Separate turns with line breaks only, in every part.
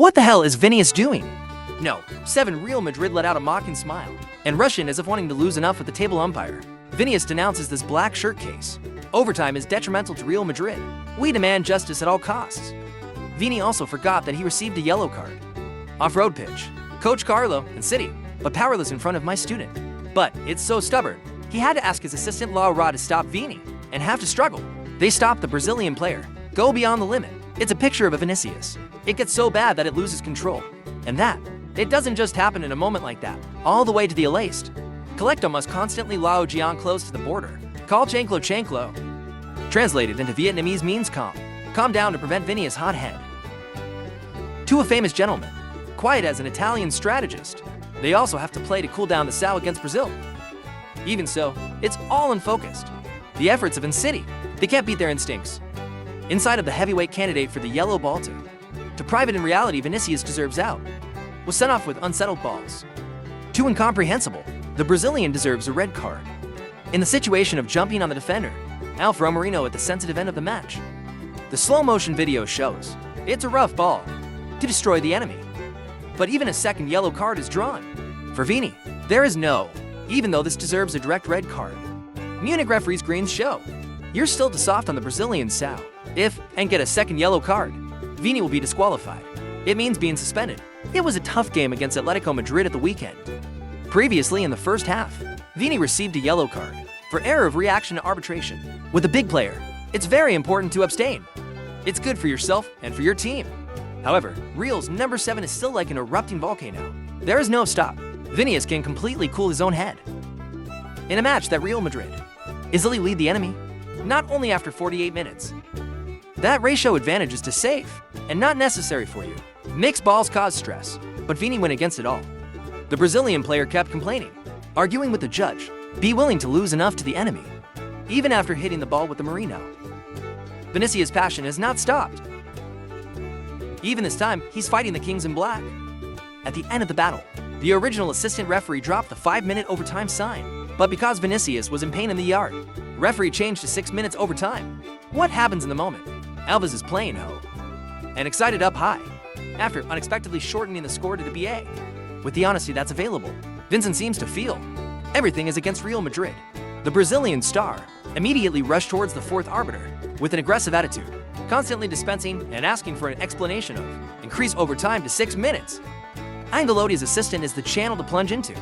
What the hell is Vinicius doing? No, 7 Real Madrid let out a mocking smile and rush in as if wanting to lose enough with the table umpire. Vinicius denounces this black shirt case. Overtime is detrimental to Real Madrid. We demand justice at all costs. Vini also forgot that he received a yellow card. Off-road pitch. Coach Carlo and City, but powerless in front of my student. But it's so stubborn. He had to ask his assistant Laura to stop Vini and have to struggle. They stopped the Brazilian player. Go beyond the limit. It's a picture of a Vinicius. It gets so bad that it loses control. And it doesn't just happen in a moment like that, all the way to the alaced. Collecto must constantly lao Jian close to the border. Call chanclo chanclo. Translated into Vietnamese means calm. Calm down to prevent Vinicius' hot head. To a famous gentleman, quiet as an Italian strategist. They also have to play to cool down the souuu against Brazil. Even so, it's all unfocused. The efforts of City, they can't beat their instincts. Inside of the heavyweight candidate for the yellow ball to private in reality, Vinicius deserves out. Was sent off with unsettled balls. Too incomprehensible. The Brazilian deserves a red card. In the situation of jumping on the defender, Alvaro Moreno at the sensitive end of the match. The slow motion video shows it's a rough ball to destroy the enemy. But even a second yellow card is drawn. For Vini, there is no, even though this deserves a direct red card. Munich referees Greens show you're still too soft on the Brazilian souuu. If and get a second yellow card, Vini will be disqualified. It means being suspended. It was a tough game against Atletico Madrid at the weekend. Previously in the first half, Vini received a yellow card for error of reaction to arbitration. With a big player, it's very important to abstain. It's good for yourself and for your team. However, Real's number 7 is still like an erupting volcano. There is no stop. Vinicius can completely cool his own head. In a match that Real Madrid easily lead the enemy, not only after 48 minutes. That ratio advantage is to safe and not necessary for you. Mixed balls cause stress, but Vini went against it all. The Brazilian player kept complaining, arguing with the judge, be willing to lose enough to the enemy, even after hitting the ball with the Merino. Vinicius' passion has not stopped. Even this time, he's fighting the Kings in black. At the end of the battle, the original assistant referee dropped the 5-minute overtime sign, but because Vinicius was in pain in the yard, referee changed to 6 minutes overtime. What happens in the moment? Alves is playing and excited up high, after unexpectedly shortening the score to the BA. With the honesty that's available, Vincent seems to feel everything is against Real Madrid. The Brazilian star immediately rushed towards the fourth arbiter with an aggressive attitude, constantly dispensing and asking for an explanation of increase overtime to 6 minutes. Ancelotti's assistant is the channel to plunge into,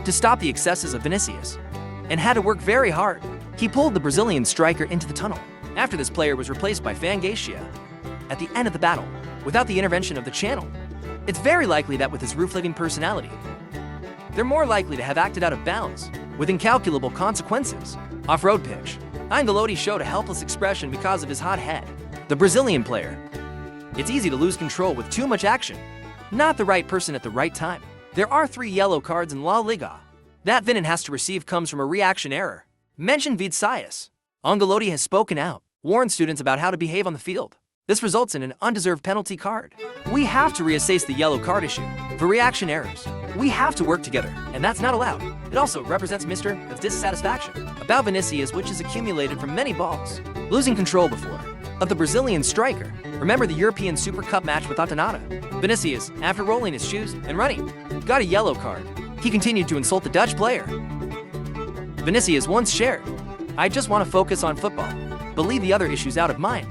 to stop the excesses of Vinicius, and had to work very hard. He pulled the Brazilian striker into the tunnel after this player was replaced by Fangacia. At the end of the battle, without the intervention of the channel, it's very likely that with his roof-living personality, they're more likely to have acted out of bounds, with incalculable consequences. Off-road pitch. Ancelotti showed a helpless expression because of his hot head. The Brazilian player. It's easy to lose control with too much action. Not the right person at the right time. There are 3 yellow cards in La Liga. That Vinin has to receive comes from a reaction error. Mentioned Vinicius. Ancelotti has spoken out, warned students about how to behave on the field. This results in an undeserved penalty card. We have to reassess the yellow card issue. For reaction errors, we have to work together, and that's not allowed. It also represents Mr. dissatisfaction about Vinicius, which is accumulated from many balls. Losing control before of the Brazilian striker. Remember the European Super Cup match with Atanada? Vinicius, after rolling his shoes and running, got a yellow card. He continued to insult the Dutch player. Vinicius once shared, I just want to focus on football, but leave the other issues out of mind.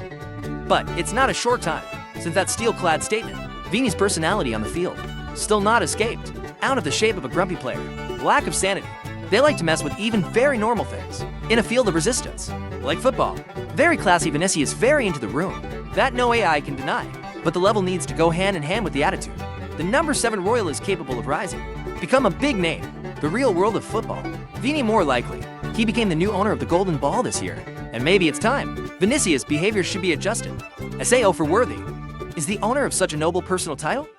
But it's not a short time since that steel-clad statement. Vini's personality on the field still not escaped. Out of the shape of a grumpy player. Lack of sanity. They like to mess with even very normal things. In a field of resistance, like football. Very classy Vinicius, very into the room. That no AI can deny. But the level needs to go hand in hand with the attitude. The number 7 Royal is capable of rising. Become a big name. The real world of football. Vini more likely. He became the new owner of the Golden Ball this year. And maybe it's time. Vinicius' behavior should be adjusted. SAO for worthy. Is the owner of such a noble personal title?